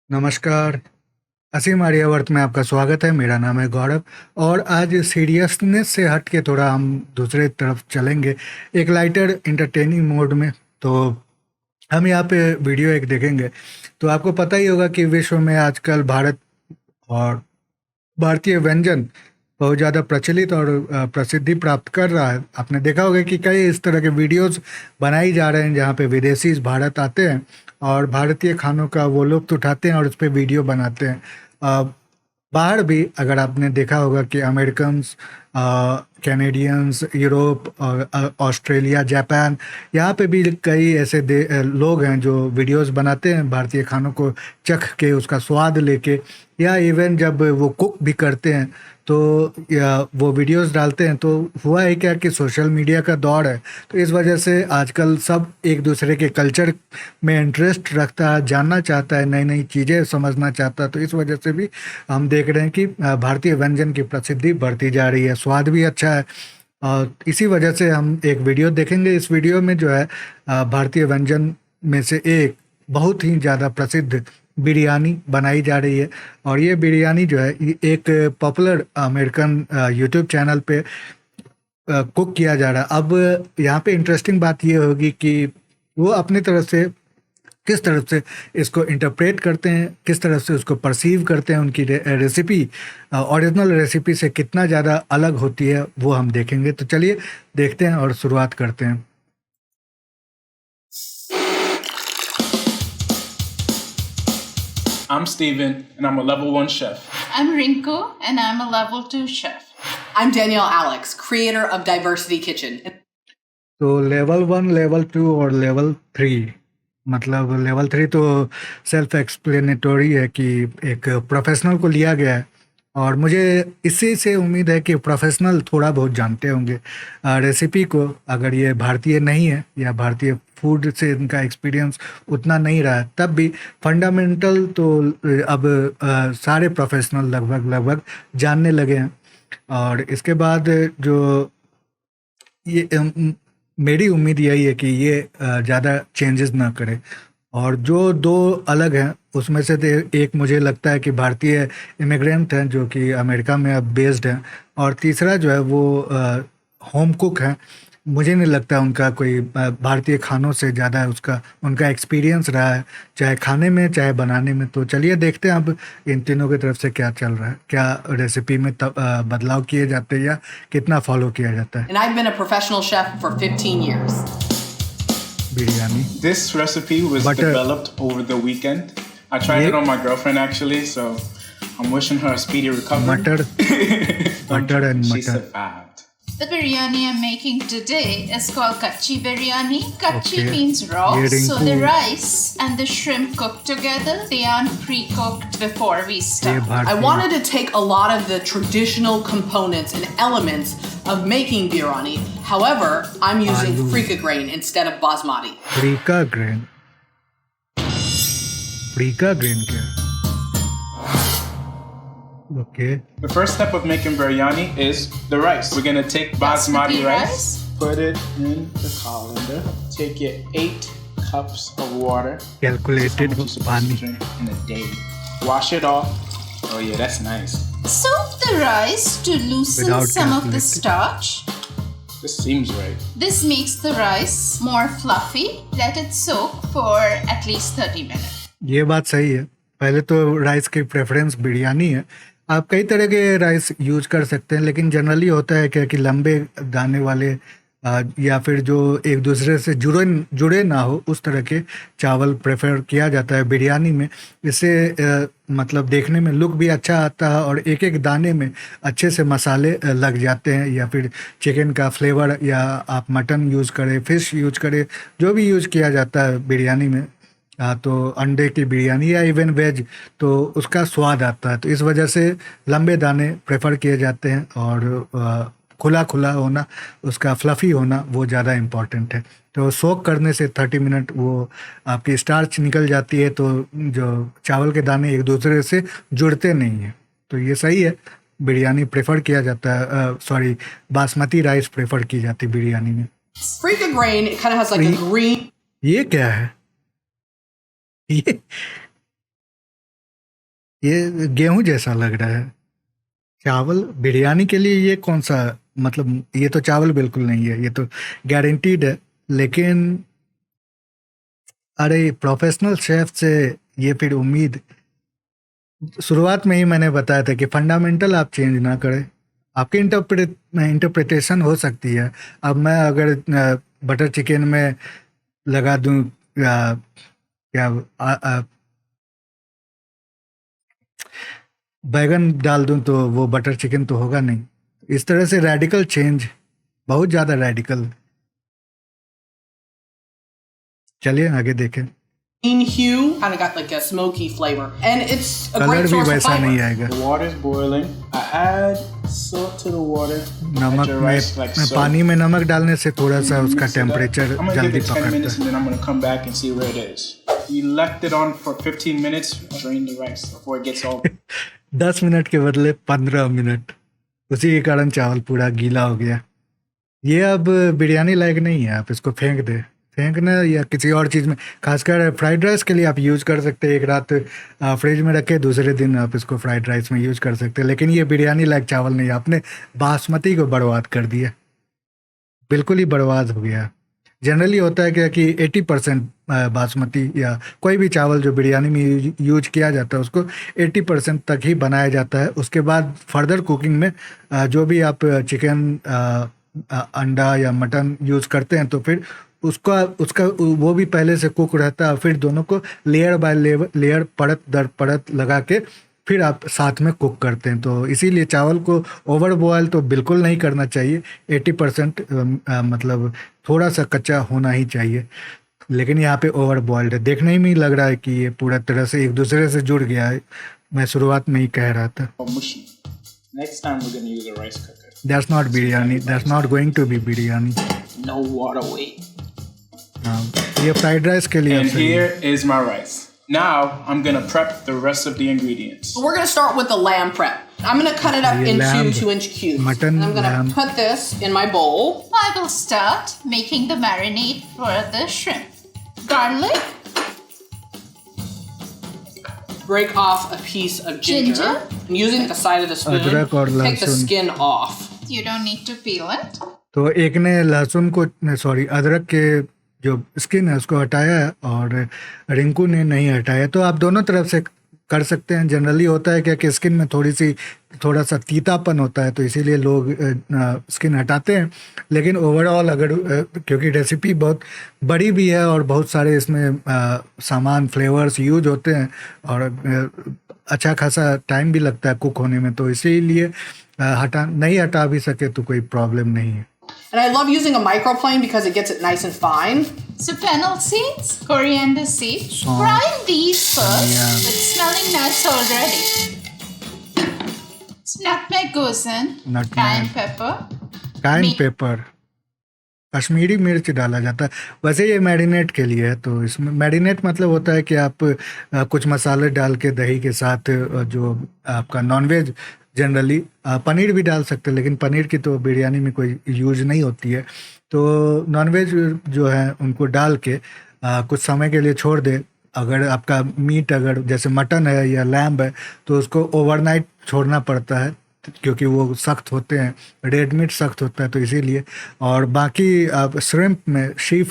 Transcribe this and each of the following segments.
नमस्कार, असीम आर्यावर्त में आपका स्वागत है। मेरा नाम है गौरव और आज सीरियसनेस से हट के थोड़ा हम दूसरे तरफ चलेंगे, एक लाइटर एंटरटेनिंग मोड में। तो हम यहाँ पे वीडियो एक देखेंगे। तो आपको पता ही होगा कि विश्व में आजकल भारत और भारतीय व्यंजन बहुत ज़्यादा प्रचलित और प्रसिद्धि प्राप्त कर रहा है। आपने देखा होगा कि कई इस तरह के वीडियोस बनाई जा रहे हैं जहाँ पे विदेशी भारत आते हैं और भारतीय खानों का वो लुत्फ़ उठाते हैं और उस पे वीडियो बनाते हैं। अ, बाहर भी अगर आपने देखा होगा कि Americans, Canadians, Europe, Australia, Japan, यहाँ पे भी कई ऐसे लोग हैं जो वीडियोस बनाते हैं भारतीय खानों को चख के उसका स्वाद लेके, या इवन जब वो कुक भी करते हैं तो या वो वीडियोस डालते हैं। तो हुआ है क्या कि सोशल मीडिया का दौर है, तो इस वजह से आजकल सब एक दूसरे के कल्चर में इंटरेस्ट रखता है, जानना चाहता है, नई नई चीज़ें समझना चाहता है। तो इस वजह से भी हम देख रहे हैं कि भारतीय व्यंजन की प्रसिद्धि बढ़ती जा रही है, स्वाद भी अच्छा है। और इसी वजह से हम एक वीडियो देखेंगे। इस वीडियो में जो है भारतीय व्यंजन में से एक बहुत ही ज़्यादा प्रसिद्ध बिरयानी बनाई जा रही है। और ये बिरयानी जो है ये एक पॉपुलर अमेरिकन यूट्यूब चैनल पे कुक किया जा रहा है। अब यहाँ पे इंटरेस्टिंग बात ये होगी कि वो अपनी तरफ से किस तरफ से इसको इंटरप्रेट करते हैं, किस तरह से उसको परसीव करते हैं, उनकी रेसिपी ओरिजिनल रेसिपी से कितना ज़्यादा अलग होती है वो हम देखेंगे। तो चलिए देखते हैं और शुरुआत करते हैं। I'm Steven, and I'm a level 1 chef. I'm Rinko, and I'm a level 2 chef. I'm Danielle Alex, creator of Diversity Kitchen. तो लेवल 1, लेवल 2 और लेवल 3, मतलब लेवल 3 तो सेल्फ एक्सप्लेनेटरी है कि एक प्रोफेशनल को लिया गया है। और मुझे इसी से उम्मीद है कि प्रोफेशनल थोड़ा बहुत जानते होंगे रेसिपी को, अगर ये भारतीय नहीं है या भारतीय फूड से इनका एक्सपीरियंस उतना नहीं रहा है, तब भी फंडामेंटल तो अब सारे प्रोफेशनल लगभग जानने लगे हैं। और इसके बाद जो ये मेरी उम्मीद यही है कि ये ज़्यादा चेंजेस ना करे। और जो दो अलग हैं उसमें से एक मुझे लगता है कि भारतीय इमिग्रेंट हैं जो कि अमेरिका में अब बेस्ड हैं, और तीसरा जो है वो होम कुक हैं। मुझे नहीं लगता उनका कोई भारतीय खानों से ज़्यादा उसका उनका एक्सपीरियंस रहा है, चाहे खाने में चाहे बनाने में। तो चलिए देखते हैं अब इन तीनों की तरफ से क्या चल रहा है, क्या रेसिपी में बदलाव किए जाते हैं या कितना फॉलो किया जाता है। And I've been a professional chef for 15 years. Biryani This recipe was Butter. developed over the weekend. I tried it on my girlfriend actually, so I'm wishing her a speedy recovery. मटर मटर and She मटर। survived. The biryani I'm making today is called kachi biryani. Kachi Okay. means raw, Hearing so the to- rice and the shrimp cooked together. They aren't pre-cooked before we ये start. I भारतीय wanted to take a lot of the traditional components and elements of making biryani. However, I'm using Aloo. freekeh grain instead of basmati. Freekeh grain. Freekeh grain क्या है? Okay The first step of making biryani is the rice. We're gonna take basmati rice, put it in the colander. Take your 8 cups of water. Calculated How much you supposed पानी। to drink in a day. Wash it off. Oh yeah, that's nice. Soak the rice to loosen Without some of the calculating. starch. This seems right. This makes the rice more fluffy. Let it soak for at least 30 minutes. ये बात सही है। पहले तो rice की preference biryani है। आप कई तरह के राइस यूज कर सकते हैं, लेकिन जनरली होता है क्या कि लंबे दाने वाले या फिर जो एक दूसरे से जुड़े ना हो उस तरह के चावल प्रेफर किया जाता है बिरयानी में। इससे मतलब देखने में लुक भी अच्छा आता है और एक एक दाने में अच्छे से मसाले लग जाते हैं, या फिर चिकन का फ्लेवर, या आप मटन यूज़ करें, फिश यूज करें, जो भी यूज़ किया जाता है बिरयानी में। तो अंडे की बिरयानी या इवन वेज, तो उसका स्वाद आता है। तो इस वजह से लंबे दाने प्रेफर किए जाते हैं और खुला खुला होना, उसका फ्लफ़ी होना वो ज़्यादा इम्पॉर्टेंट है। तो सोक करने से 30 मिनट वो आपकी स्टार्च निकल जाती है, तो जो चावल के दाने एक दूसरे से जुड़ते नहीं हैं। तो ये सही है। बिरयानी प्रेफर किया जाता है, बासमती राइस प्रेफर की जाती है बिरयानी में। Freekeh grain, it kind of has like a green ये क्या है? ये ये गेहूं जैसा लग रहा है। चावल बिरयानी के लिए ये कौन सा, मतलब ये तो चावल बिल्कुल नहीं है, ये तो गारंटीड है। लेकिन अरे प्रोफेशनल शेफ से ये फिर उम्मीद, शुरुआत में ही मैंने बताया था कि फंडामेंटल आप चेंज ना करें। आपकी इंटरप्रिटेशन हो सकती है। अब मैं अगर बटर चिकन में लगा दूं क्या बैगन डाल दूं तो वो बटर चिकन तो होगा नहीं। इस तरह से रेडिकल चेंज, बहुत ज़्यादा रेडिकल। चलिए आगे देखें। Green hue, kind of got like a smoky flavor, and it's a colour great भी source of वैसा नहीं fiber. आएगा। The water's boiling. I add salt to the water. नमक Add your rice like में so. पानी में नमक डालने से थोड़ा सा उसका Mix it up. Temperature I'm gonna जल्दी give it 10 पकड़ता minutes है। and then I'm gonna come back and see where it is. You left it on for 15 minutes. Drain the rice before it gets all. 10 minute के बदले 15 minute, उसी के कारण चावल पूरा गीला हो गया। ये अब बिरयानी लायक नहीं है, आप इसको फेंक दें। फेंकना या किसी और चीज़ में, खासकर फ्राइड राइस के लिए आप यूज़ कर सकते हैं। एक रात फ्रिज में रखे, दूसरे दिन आप इसको फ्राइड राइस में यूज़ कर सकते हैं। लेकिन ये बिरयानी लायक चावल नहीं, आपने बासमती को बर्बाद कर दिया, बिल्कुल ही बर्बाद हो गया। जनरली होता है क्या कि 80% बासमती या कोई भी चावल जो बिरयानी में यूज किया जाता है उसको 80% तक ही बनाया जाता है। उसके बाद फर्दर कुकिंग में जो भी आप चिकन, अंडा या मटन यूज़ करते हैं तो फिर उसका उसका वो भी पहले से कुक रहता है। फिर दोनों को लेयर बाय लेयर, परत दर परत लगा के फिर आप साथ में कुक करते हैं। तो इसीलिए चावल को ओवर बॉयल तो बिल्कुल नहीं करना चाहिए। 80% मतलब थोड़ा सा कच्चा होना ही चाहिए। लेकिन यहाँ पे ओवर बॉइल्ड है, देखने ही में लग रहा है कि ये पूरा तरह से एक दूसरे से जुड़ गया है। मैं शुरुआत में ही कह रहा था। Mushy. Next time we're gonna use a rice cooker. That's not biryani, that's not going to be biryani. No water weight. ये फ्राइड राइस के लिए And सही है। here is my rice. Now I'm gonna prep the rest of the ingredients. So we're gonna start with the lamb prep. I'm gonna cut it up ये into lamb, 2-inch cubes. mutton, And I'm gonna lamb. put this in my bowl. I will start making the marinade for the shrimp. Garlic, Break off a piece of ginger. Ginger. And using the side of the spoon, अदरक और take the लहसुन। skin off. you don't need to peel it. तो एक ने लहसुन को, sorry, अदरक के जो स्किन है उसको हटाया है और रिंकू ने नहीं हटाया। तो आप दोनों तरफ से कर सकते हैं। जनरली होता है क्या कि स्किन में थोड़ा सा तीतापन होता है, तो इसीलिए लोग स्किन हटाते हैं। लेकिन ओवरऑल अगर क्योंकि रेसिपी बहुत बड़ी भी है और बहुत सारे इसमें सामान, फ्लेवर्स यूज होते हैं और अच्छा खासा टाइम भी लगता है कुक होने में, तो इसीलिए नहीं हटा भी सके तो कोई प्रॉब्लम नहीं है। And I love using a microplane because it gets it nice and fine. So fennel seeds, coriander seeds, Salt. fry these first. Yeah. It's smelling nice already. So nutmeg goes in, Nutmeg. cayenne pepper. Cayenne मी- pepper, Kashmiri मिर्च डाला जाता है। वैसे ये marinate के लिए है। तो इसमें मैरिनेट मतलब होता है कि आप कुछ मसाले डाल के दही के साथ जो आपका नॉनवेज, जनरली पनीर भी डाल सकते हैं, लेकिन पनीर की तो बिरयानी में कोई यूज नहीं होती है। तो नॉनवेज जो है उनको डाल के कुछ समय के लिए छोड़ दे। अगर आपका मीट, अगर जैसे मटन है या लैम्ब है, तो उसको ओवरनाइट छोड़ना पड़ता है क्योंकि वो सख्त होते हैं, रेड मीट सख्त होता है, तो इसीलिए। और बाकी आप श्रिम्प में, सी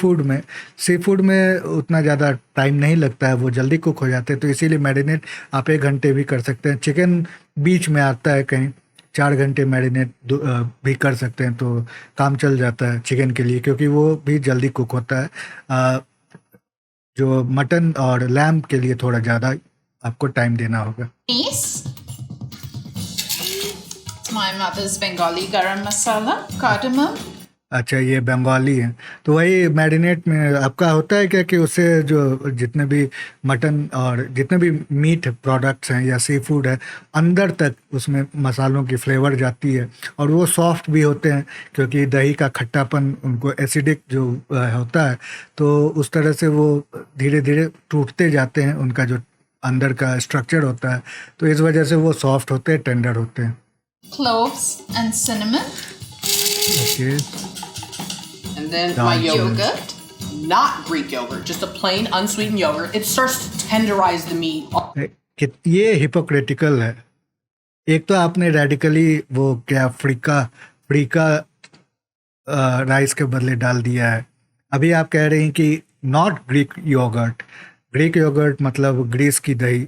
फूड में उतना ज़्यादा टाइम नहीं लगता है, वो जल्दी कुक हो जाते हैं, तो इसीलिए मैरिनेट आप 1 घंटे भी कर सकते हैं। चिकन बीच में आता है कहीं 4 घंटे मैरिनेट भी कर सकते हैं, तो काम चल जाता है चिकन के लिए, क्योंकि वो भी जल्दी कुक होता है। जो मटन और लैम्ब के लिए थोड़ा ज़्यादा आपको टाइम देना होगा। Anise. It's my mother's Bengali garam masala, cardamom. अच्छा, ये बंगाली है। तो वही मैरिनेट में आपका होता है क्या कि उससे जो जितने भी मटन और जितने भी मीट प्रोडक्ट्स हैं या सी फूड है, अंदर तक उसमें मसालों की फ्लेवर जाती है और वो सॉफ्ट भी होते हैं, क्योंकि दही का खट्टापन उनको एसिडिक जो होता है, तो उस तरह से वो धीरे धीरे टूटते जाते हैं, उनका जो अंदर का स्ट्रक्चर होता है, तो इस वजह से वो सॉफ्ट होते हैं, टेंडर होते हैं। Cloves and cinnamon. Okay, And then Dark my yogurt. Yogurt. Not Greek yogurt, just a plain unsweetened yogurt. It starts to tenderize the meat. कि ये हिपोक्रेटिकल है। एक तो आपने रेडिकली वो क्या फ्रीका राइस के बदले डाल दिया है। अभी आप कह रहे हैं कि not Greek yogurt. Greek yogurt मतलब ग्रीस की दही,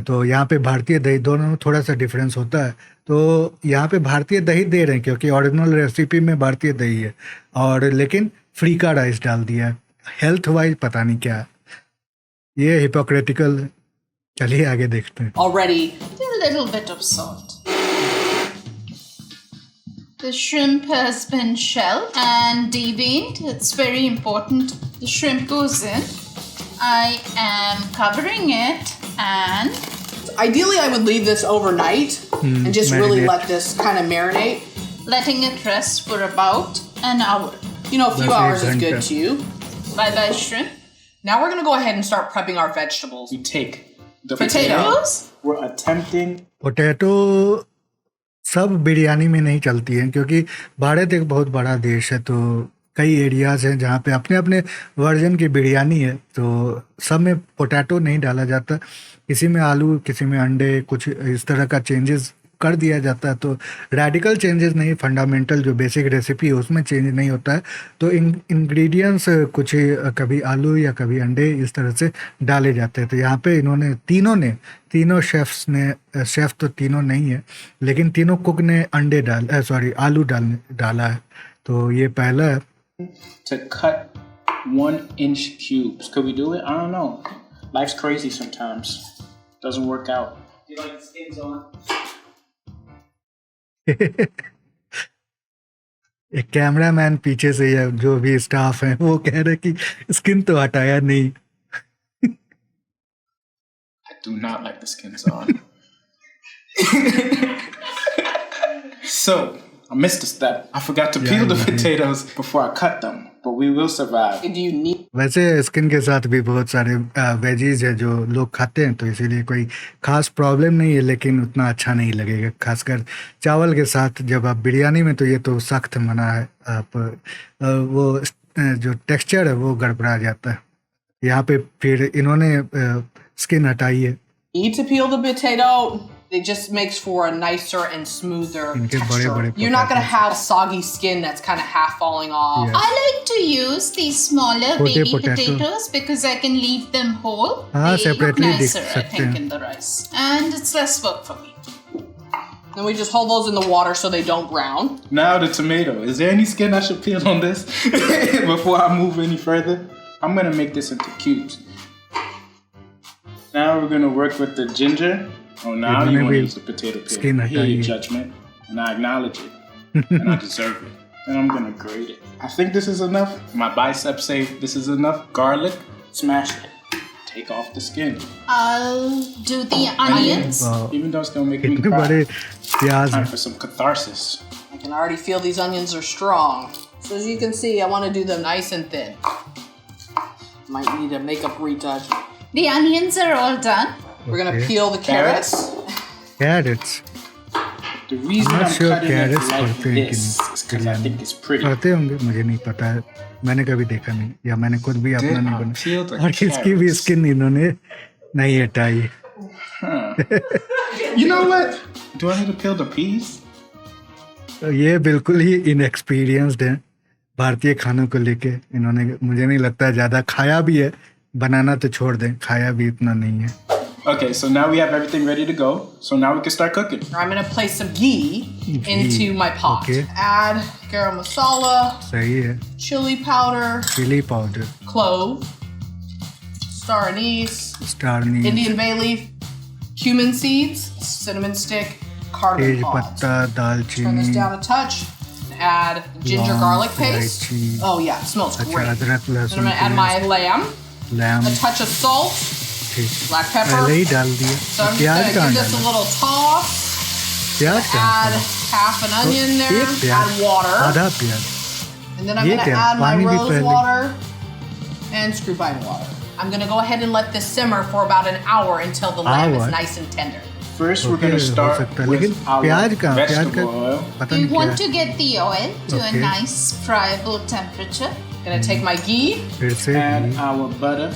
तो यहाँ पे भारतीय दही, दोनों में थोड़ा सा डिफरेंस होता है। तो यहाँ पे भारतीय दही दे रहे हैं क्योंकि ओरिजिनल रेसिपी में भारतीय दही है, और लेकिन फ्रीका राइस डाल दिया है। हेल्थ वाइज पता नहीं क्या, ये हिपोक्रेटिकल। चलिए आगे देखते हैं। Already, A little bit of salt. The shrimp has been shelled and deveined. It's very important. The shrimp goes in. I am covering it and ideally, I would leave this overnight and just really marinate. let this kind of marinate. letting it rest for about an hour. You know, a few That's hours is eight good घंटा. too. Bye bye shrimp. Now we're gonna go ahead and start prepping our vegetables. We take the Potatoes. We're attempting. Potato सब बिरयानी में नहीं चलती हैं क्योंकि भारत एक बहुत बड़ा देश है, तो कई एरियाज हैं जहाँ पे अपने अपने वर्जन की बिरयानी है, तो सब में पोटैटो नहीं डाला जाता। किसी में आलू, किसी में अंडे, कुछ इस तरह का चेंजेस कर दिया जाता है। तो रेडिकल चेंजेस नहीं, फंडामेंटल जो बेसिक रेसिपी है उसमें चेंज नहीं होता है। तो इंग्रेडिएंट्स कुछ कभी आलू या कभी अंडे इस तरह से डाले जाते हैं। तो यहाँ पे इन्होंने तीनों शेफ्स ने, शेफ तो तीनों नहीं है लेकिन तीनों कुक ने अंडे आलू डाला है। तो ये पहला है। To cut 1-inch cubes. Could we do it? I don't know. Life's crazy sometimes. Doesn't work out. Do you like the skins on? एक कैमरामैन पीछे से या जो भी स्टाफ है वो कह रहे कि स्किन तो हटाया नहीं। I do not like the skins on. So, I missed a step. I forgot to peel the potatoes before I cut them, but we will survive. Do you need वैसे skin के साथ भी बहुत सारे veggies है जो लोग खाते हैं, तो इसीलिए कोई खास प्रॉब्लम नहीं है, लेकिन उतना अच्छा नहीं लगेगा खासकर चावल के साथ। जब आप बिरयानी में, तो ये तो सख्त मना है, आप वो जो टेक्सचर है वो गड़बड़ा जाता है। यहाँ पे फिर इन्होंने स्किन हटाई है। need to peel the potato? It just makes for a nicer and smoother इनके texture. बड़े You're not gonna potatoes. have soggy skin that's kind of half falling off. Yeah. I like to use these smaller Potato, baby potato. potatoes because I can leave them whole. हाँ, They look separately दिख nicer, I सकते think, हैं। in the rice. And it's less work for me. Then we just hold those in the water so they don't brown. Now the tomato. Is there any skin I should peel on this before I move any further? I'm gonna make this into cubes. Now we're gonna work with the ginger. Oh, now you इन्होंने want to भी use the potato peel. skin I hear हटाई your है। judgment, and I acknowledge it, and I deserve it. And I'm gonna grate it. I think this is enough. My biceps say this is enough. Garlic, smash it. Take off the skin. I'll do the onions. वाह, Even though it's gonna make me कितने cry. बड़े प्याज Time हैं। for some catharsis. I can already feel these onions are strong. So as you can see, I want to do them nice and thin. Might need a makeup retouch. The onions are all done. We're gonna Okay. peel the carrots. Carrots The reason I'm not I'm sure cutting it carrots like पड़ते हैं कि this नहीं is because I think it's pretty. पड़ते होंगे, मुझे नहीं पता है, मैंने कभी देखा नहीं, या मैंने खुद भी अपना Did नहीं I बना। peel the और इसकी भी carrots? स्किन इन्होंने नहीं हटाई। You know what? Do I need to peel the peas? तो ये बिल्कुल ही इनएक्सपीरियंस्ड हैं भारतीय खानों को लेके। इन्होंने, मुझे नहीं लगता है ज़्यादा खाया भी है, बनाना तो छोड़ दें, खाया भी इतना नहीं है। Okay, so now we have everything ready to go. So now we can start cooking. I'm gonna place some ghee into my pot. Okay. Add garam masala, सही है। chili powder, chili powder, clove, star anise, star anise, Indian bay leaf, cumin seeds, cinnamon stick, cardamom tej pods. Patta, Turn this दालचीनी, down a touch. Add ginger Long garlic paste. elaichi. Oh yeah, it smells अच्छा great. अदरक Then I'm लहसुन gonna add my lamb, lamb, a touch of salt, ठीक, black pepper. पहले ही डाल दिया। So I'm प्याज just कहाँ gonna give this a डाला? little toss. प्याज कहाँ Add डाला? half an onion एक there. प्याज, Add water. आधा प्याज। And then I'm ये gonna क्या? add my पानी भी rose पहले। water and screw pine water. I'm gonna go ahead and let this simmer for about an hour until the lamb Hour? is nice and tender. First, we're okay, gonna हो start सकता है, with लेकिन our प्याज कहाँ? प्याज का vegetable oil. पता We नहीं क्या want है। to get the oil to a Okay. nice friable temperature. Gonna take my ghee, फिर से Add ghee, our butter.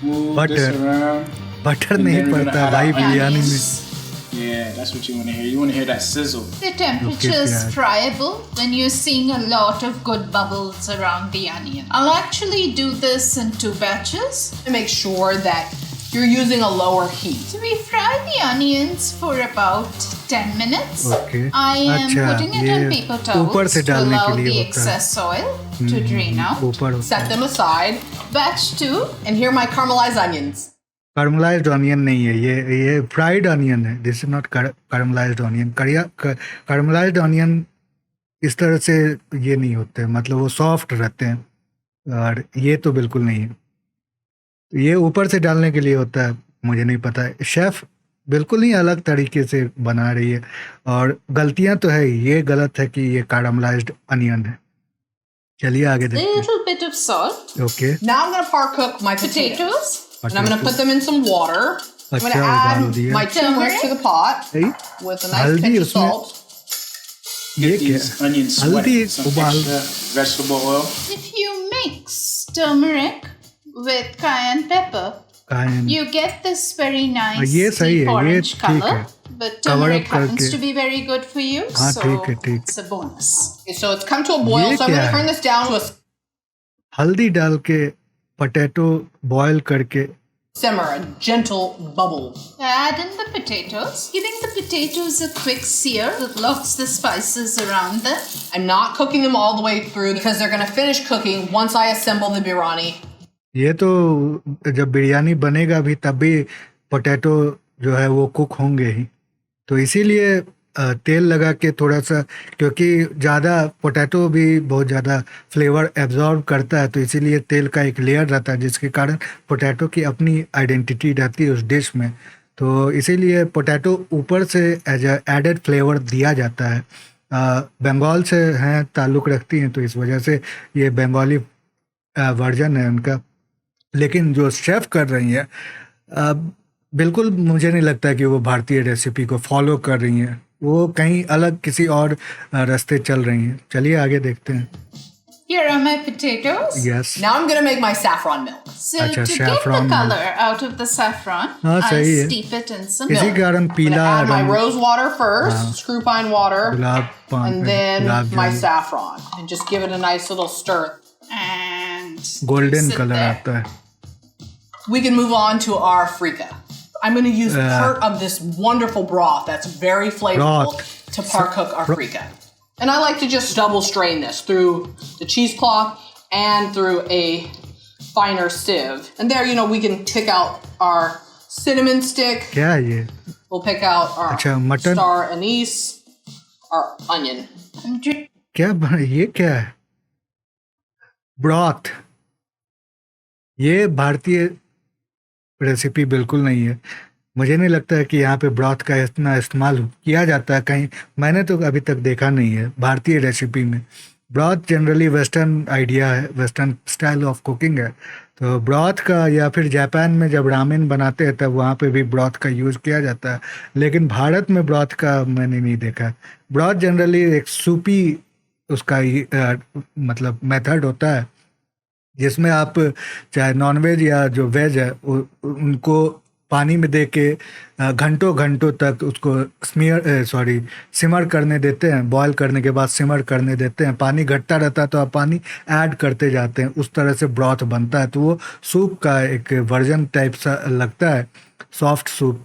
Move Butter. this around. Butter And नहीं then we're gonna पड़ता add भाई our biryani में. onions. Yeah, that's what you want to hear. You want to hear that sizzle. The temperature is yeah. friable when you're seeing a lot of good bubbles around the onion. I'll actually do this in 2 batches. To make sure that you're using a lower heat. So we fry the onions for about 10 minutes. Okay. I am अच्छा, putting it ये on paper ऊपर towels से to डालने allow के लिए the होता है. excess oil to drain out. ऊपर होता Set है. them aside. Batch 2. And here are my caramelized onions. Caramelized onion नहीं है, ये fried onion है. This is not caramelized onion. Caramelized onion इस तरह से ये नहीं होते, मतलब वो सॉफ्ट रहते हैं, और ये तो बिल्कुल नहीं है. ये ऊपर से डालने के लिए होता है, मुझे नहीं पता है. शेफ बिल्कुल ही अलग तरीके से बना रही है, और गलतियां तो है, ये गलत है कि ये caramelized onion है. चलिए आगे देखते हैं. Little bit of salt. Okay. Now I'm going to par cook my potatoes. And I'm going to put them in some water. I'm going to अच्छा, उबाल add दिया. my turmeric to the pot सही. with a nice हल्दी pinch of उसमें. salt. ये Get क्या these है? onions हल्दी sweating. Some उबाल. extra vegetable oil. If you mix turmeric with cayenne pepper, कायन. you get this very nice ये सही deep है, ये orange ठीक color. है. But Cover turmeric up करके. happens to be very good for you, हाँ, so ठीक है, ठीक. it's a bonus. Okay, so it's come to a boil, ये so I'm क्या going to है? turn this down to a हल्दी डाल के पोटैटो बॉयल करके. simmer, a gentle bubble. Add in the potatoes, giving the potatoes a quick sear that locks the spices around them. I'm not cooking them all the way through because they're going to finish cooking once I assemble the biryani. ये तो जब बिरयानी बनेगा भी तब भी potato जो है वो कुक होंगे ही, तो इसीलिए तेल लगा के थोड़ा सा, क्योंकि ज़्यादा पोटैटो भी बहुत ज़्यादा फ्लेवर एब्जॉर्ब करता है, तो इसीलिए तेल का एक लेयर रहता है, जिसके कारण पोटैटो की अपनी आइडेंटिटी रहती है उस डिश में, तो इसीलिए पोटैटो ऊपर से एज एडेड फ्लेवर दिया जाता है. बंगाल से हैं, ताल्लुक़ रखती हैं, तो इस वजह से ये बंगाली वर्जन है उनका. लेकिन जो शेफ़ कर रही हैं, बिल्कुल मुझे नहीं लगता कि वो भारतीय रेसिपी को फॉलो कर रही हैं, वो कहीं अलग किसी और रास्ते चल रही हैं. चलिए आगे देखते हैं. Here are my potatoes. Yes. Now I'm going to make my saffron milk. So अच्छा, to get saffron the color out of the saffron, हाँ, I सही है. steep it in some इसी milk. कारण I'm going to पीला add my रंग, rose water first, screw pine water, gulab and then gulab my jamun, saffron. And just give it a nice little stir. And golden sit colour there. आता है. We can move on to our frika. I'm going to use part of this wonderful broth that's very flavorful Broth. to par cook our frika. And I like to just double strain this through the cheesecloth and through a finer sieve. And there, you know, we can pick out our cinnamon stick. क्या है ये? We'll pick out our अच्छा, mutton. star anise, our onion. I'm drink- ये क्या है? Broth. ये भारतीय recipe बिल्कुल नहीं है. मुझे नहीं लगता है कि यहाँ पे ब्रॉथ का इतना इस्तेमाल किया जाता है कहीं. मैंने तो अभी तक देखा नहीं है भारतीय रेसिपी में. ब्रॉथ जनरली वेस्टर्न आइडिया है, वेस्टर्न स्टाइल ऑफ कुकिंग है. तो ब्रॉथ का, या फिर जापान में जब रामेन बनाते हैं तब वहाँ पे भी ब्रॉथ का यूज़ किया जाता है, लेकिन भारत में ब्रॉथ का मैंने नहीं देखा. ब्रॉथ जनरली एक सूपी उसका मतलब मेथड होता है, जिसमें आप चाहे नॉनवेज या जो वेज है उनको पानी में दे के घंटों घंटों तक उसको सिमर करने देते हैं. बॉयल करने के बाद सिमर करने देते हैं. पानी घटता रहता है तो आप पानी ऐड करते जाते हैं. उस तरह से ब्रॉथ बनता है. तो वो सूप का एक वर्जन टाइप सा लगता है, सॉफ्ट सूप.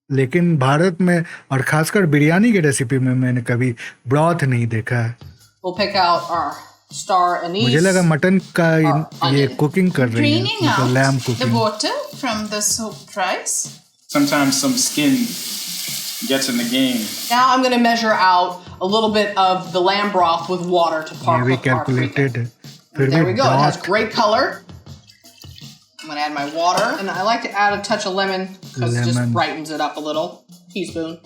लेकिन भारत में और ख़ासकर बिरयानी की रेसिपी में मैंने कभी ब्रॉथ नहीं देखा है. We'll pick out our star anise. मुझे लगा मटन का ये onion. कुकिंग कर रही है, draining मतलब lamb out the cooking. water from the soaked rice. Sometimes some skin gets in the game. Now I'm going to measure out a little bit of the lamb broth with water to par ये भी cook our calculated frika. है. फिर There भी we go. It has broth. great color. I'm going to add my water. And I like to add a touch of lemon because it just Lemon. brightens it up a little. Teaspoon.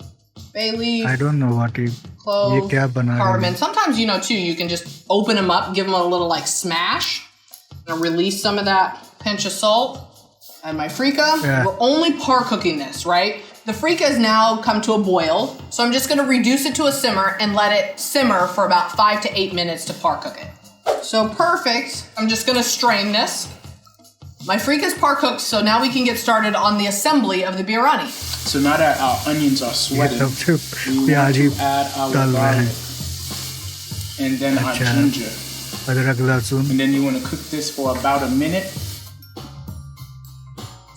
Bay leaf. I don't know what is. Clove, ये क्या बना रही cardamom. है? Sometimes, you know, too, you can just open them up, give them a little like smash, and release some of that pinch of salt. And my frika, Yeah. we're only par cooking this, right? The frika has now come to a boil, so I'm just going to reduce it to a simmer and let it simmer for about 5 to 8 minutes to par cook it. So perfect. I'm just going to strain this. My freak is par cooked, so now we can get started on the assembly of the biryani. So now that our onions are ये sweating, सबसे we प्याज want he to add our तल रहे garlic हैं and then our अच्छा। ginger. अदरक लहसुन And then you want to cook this for about a minute.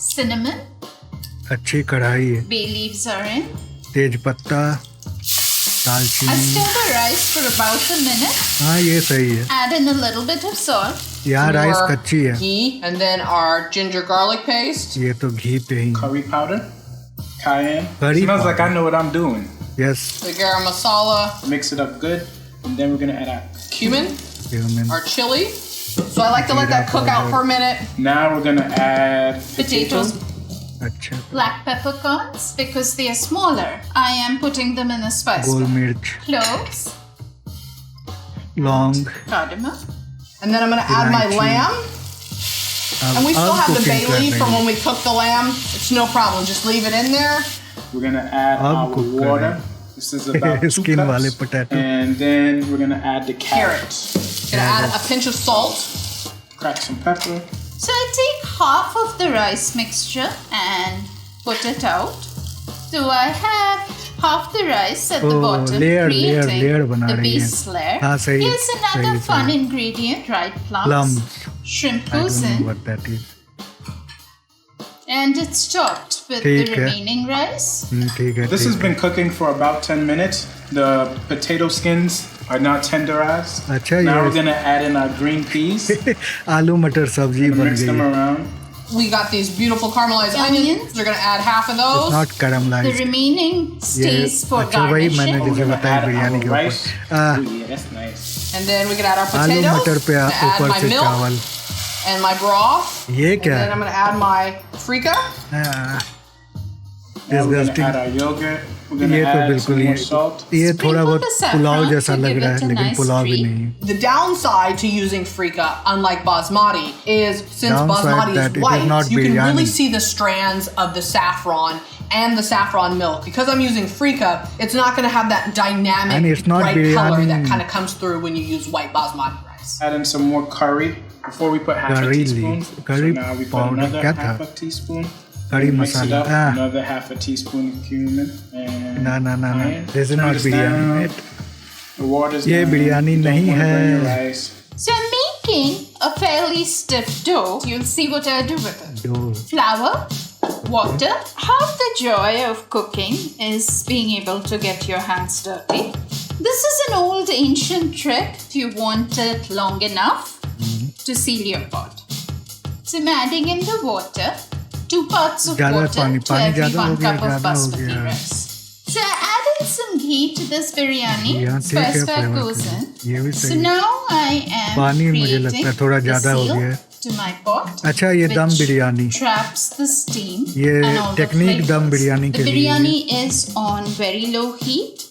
Cinnamon, अच्छी कढ़ाई है bay leaves are in. तेज पत्ता I दालचीनी stir the rice for about a minute. हाँ ये सही है Add in a little bit of salt. यहाँ राइस More कच्ची है ghee, and then our ginger garlic paste. ये तो घी पे ही Curry powder, cayenne. Curry Smells like I powder. know what I'm doing. Yes The garam masala, Mix it up good, and then we're gonna add our cumin, cumin. our chili. So I like to let that cook out for a minute. Now we're gonna add Potatoes, अच्छा black peppercorns, because they are smaller. I am putting them in a spice goal pot. मिर्च Cloves, लौंग cardamom, And then I'm going to add my Lychee. lamb. And we still अब have the cooking bay कर leaf रहे from हैं when we cooked the lamb. It's no problem. Just leave it in there. We're gonna add अब our cook कर water. रहे हैं। This is about 2 Skin वाले cups. potato. And then we're gonna add the carrots. Gonna add a pinch of salt. Crack some pepper. So I take half of the rice mixture and put it out. So I have half the rice at the Oh, bottom, layer creating बना the रही है base layer. हाँ सही Here's another सही fun सही ingredient, right? Plums. plums Shrimp I goes don't know in, what that is and it's topped with ठीक the है। remaining rice. ठीक है This has ठीक been cooking for about 10 minutes. The potato skins are now tenderized. अच्छा, Now ये- we're gonna add in our green peas. है आलू मटर सब्जी Gonna बन mix गई them है around. We got these beautiful caramelized onions. We're gonna add half of those. Not The कैरमलाइज्ड remaining ये stays for अच्छा वही मैंने garnishing. We're जैसे gonna बताया add बिरयानी our के rice. ऊपर Oh yeah, that's nice. And then we can add our आलू potatoes. मटर पे Gonna add ऊपर my से milk चावल and my broth. ये And क्या then I'm gonna add my frika. Now we're gonna disgusting add our yogurt. We're gonna ये तो add बिल्कुल some ही more salt. ये थोड़ा Sprinkle बहुत the saffron पुलाव जैसा to लग give रहा it है a लेकिन nice पुलाव भी streak. नहीं है The downside to using frika, unlike basmati, is since Downside basmati that is it is white, not you can really biryani. see the strands of the saffron and the saffron milk. Because I'm using frika, it's not going to have that dynamic And it's not bright color biryani. that kind of comes through when you use white basmati rice. Add in some more curry before we put half Curry a teaspoon. leaves. Curry so now we put powder. another क्या half था? a teaspoon. कड़ी Mix it masala up. Another half a teaspoon of cumin. And ना ना ना ना cayenne. This is Turn not this biryani down. mate. The water's ये down. Biryani Don't नहीं wanna burn है। your rice. So I'm making a fairly stiff dough. You'll see what I do with it. जो Flour, water. Half the joy of cooking is being able to get your hands dirty. This is an old ancient trick if you want it long enough to seal your pot. So I'm adding in the water, 2 parts of ज़्यादा water पानी to पानी every ज़्यादा हो 1 गया cup of ज़्यादा हो basmati गया rice. So I added some ghee to this biryani. यहाँ ठीक है Spice pack flavour goes in. ये भी So सही है। now I am पानी मुझे लगता है creating थोड़ा the ज़्यादा हो seal गया है। to my pot. अच्छा ये दम which biryani traps the steam ये and all the टेक्निक दम flavors. बिरयानी The के लिए biryani is on very low heat,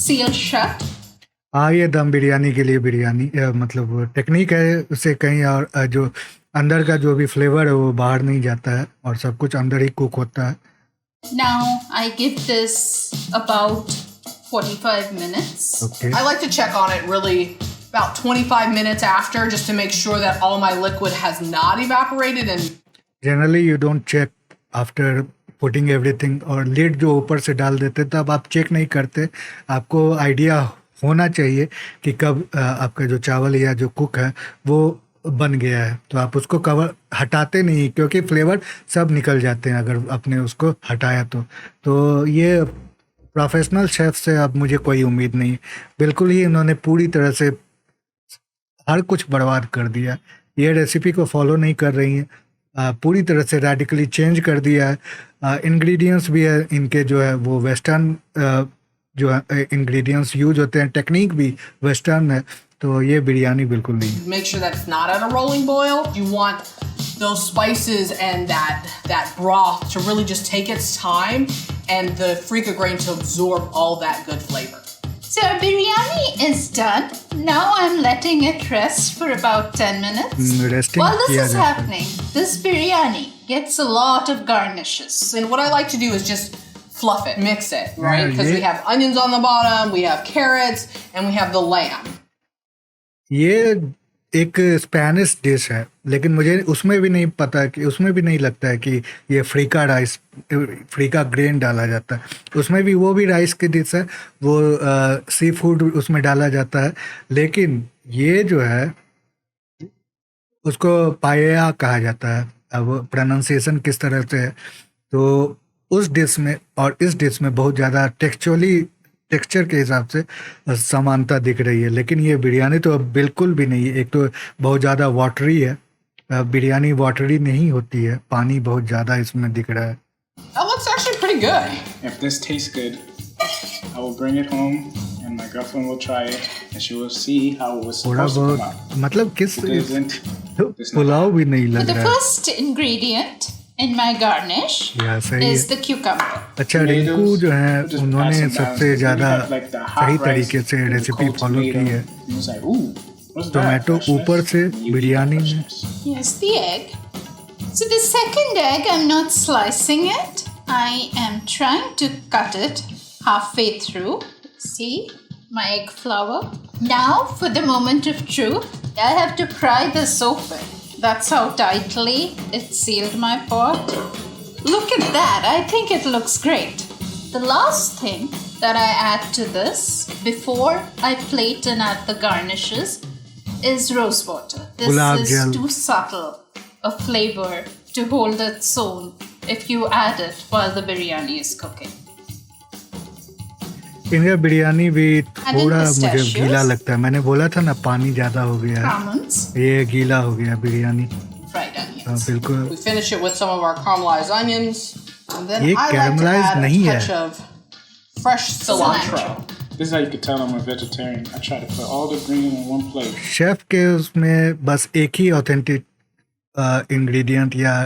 sealed shut. हाँ ये दम बिरयानी के लिए बिरयानी मतलब टेक्निक है उससे कहीं और जो अंदर का जो भी फ्लेवर है वो बाहर नहीं जाता है और सब कुछ अंदर ही कुक होता है Now I give this about 45 minutes. Okay I like to check on it really about 25 minutes after just to make sure that all my liquid has not evaporated and generally you don't check after putting everything और lid जो ऊपर से डाल देते तब आप check नहीं करते आपको आइडिया होना चाहिए कि कब आपका जो चावल या जो कुक है वो बन गया है तो आप उसको कवर हटाते नहीं क्योंकि फ्लेवर सब निकल जाते हैं अगर आपने उसको हटाया तो ये प्रोफेशनल शेफ से अब मुझे कोई उम्मीद नहीं बिल्कुल ही इन्होंने पूरी तरह से हर कुछ बर्बाद कर दिया ये रेसिपी को फॉलो नहीं कर रही हैं पूरी तरह से रेडिकली चेंज कर दिया है इंग्रेडिएंट्स भी है इनके जो है वो वेस्टर्न जो इंग्रेडिएंट्स यूज होते हैं टेक्निक भी वेस्टर्न है तो ये बिरयानी बिल्कुल नहीं make sure that it's not at a rolling boil. You want those spices and that broth to really just take its time and the freekeh grain to absorb all that good flavor. So our biryani is done. Now I'm letting it rest for about 10 minutes. Resting While this किया is जाता है happening, this biryani gets a lot of garnishes. And what I like to do is just fluff it, mix it, right? Yeah, Because we yeah. have onions on the bottom, we have carrots, and we have the lamb. ये एक Spanish dish है, लेकिन मुझे उसमें भी नहीं पता कि उसमें भी नहीं लगता है कि ये फ्रीका राइस, फ्रीका ग्रेन डाला जाता है उसमें भी। वो भी राइस की डिश है, वो सी फूड उसमें डाला जाता है, लेकिन ये जो है उसको पाया कहा जाता है। अब प्रोनाउंसिएशन किस तरह से है, तो उस डिश में और इस डिश में बहुत ज़्यादा टेक्सचर के हिसाब से समानता दिख रही है, लेकिन ये बिरयानी तो अब बिल्कुल भी नहीं है। एक तो बहुत ज़्यादा वाटरी है, बिरयानी वाटरी नहीं होती है, पानी बहुत ज़्यादा इसमें दिख रहा है। That looks actually pretty good. If this tastes good, I will bring it home and my girlfriend will try it and she will see how it was थोड़ा supposed to come बहुत out. मतलब किस It isn't. It's not. Pulao भी नहीं So लग the रहा है। first ingredient in my garnish या सही is है। the cucumber. अच्छा, रिंकू जो है Just add उन्होंने some balance. सबसे Then you ज़्यादा have, like, the hot सही rice तरीके से with the recipe cold follow tomato. की है। And it's like, ooh, what's that? Tomato Freshness? ऊपर से You eat बिरयानी that में। freshness. Here's the egg. So the second egg, I'm not slicing it. I am trying to cut it halfway through. See my egg flour. Now for the moment of truth, I have to pry this open. That's how tightly it sealed my pot. Look at that. I think it looks great. The last thing that I add to this before I plate and add the garnishes is rose water. This Gulab is jal. too subtle a flavor to hold its own if you add it while the biryani is cooking. इनका बिरयानी भी And in थोड़ा मुझे pistachios? गीला लगता है। मैंने बोला था ना पानी ज़्यादा हो गया है, Almonds, ये गीला हो गया बिरयानी। fried हाँ, onions. बिल्कुल। We finish it with some of our caramelized onions. And then ये I like to caramelized add a नहीं है। touch of fresh cilantro. This is how you can tell I'm a vegetarian. I try to put all the ingredients in one plate. Chef के उसमें बस एक ही authentic ingredient या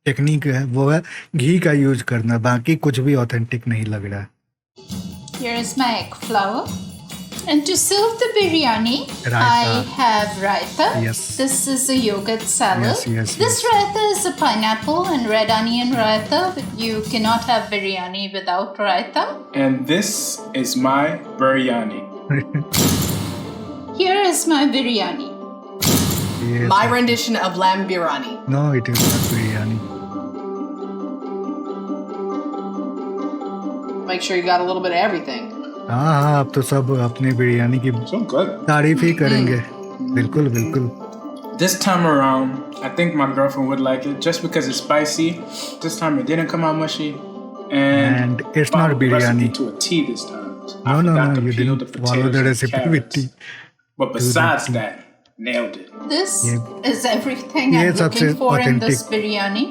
technique है, वो है घी का यूज करना, बाकी कुछ भी ऑथेंटिक नहीं लग रहा है। Here is my egg flour. And to serve the biryani, Raita. I have raita. Yes. This is a yogurt salad. Yes, This raita is a pineapple and red onion raita. You cannot have biryani without raita. And this is my biryani. Here is my biryani. ये My rendition of lamb biryani. No, it is not biryani. Make sure you got a little bit of everything. हाँ हाँ, अब तो सब अपनी बिरयानी की So good. तारीफ ही करेंगे। बिल्कुल बिल्कुल। This time around, I think my girlfriend would like it just because it's spicy. This time it didn't come out mushy. And it's not followed the biryani. recipe to a T this time. No, I no, forgot no, to you peel didn't the follow potatoes the and recipe with carrots. T. But besides that, nailed it. This Yeah. is everything Yeah, I'm it's looking for in this authentic. biryani.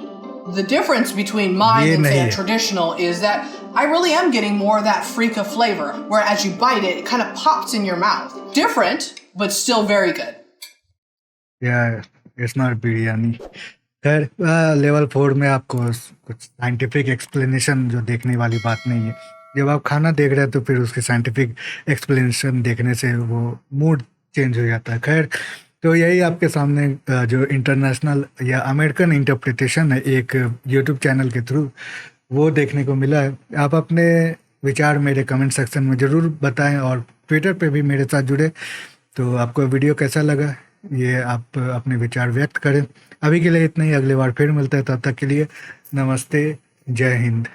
The difference between mine ये and say नहीं a है। traditional is that I really am getting more of that freaka flavor, where as you bite it, it kind of pops in your mouth. Different, but still very good. It's not biryani. खैर, level 4 में आपको कुछ scientific explanation जो देखने वाली बात नहीं है। जब आप खाना देख रहे हैं तो फिर उसके साइंटिफिक एक्सप्लेनेशन देखने से वो मूड चेंज हो जाता है। खैर, तो यही आपके सामने जो इंटरनेशनल या अमेरिकन इंटरप्रिटेशन है एक यूट्यूब चैनल के थ्रू, वो देखने को मिला है। आप अपने विचार मेरे कमेंट सेक्शन में ज़रूर बताएं और ट्विटर पे भी मेरे साथ जुड़े। तो आपको वीडियो कैसा लगा ये आप अपने विचार व्यक्त करें। अभी के लिए इतना ही, अगली बार फिर मिलते हैं, तब तक के लिए नमस्ते, जय हिंद।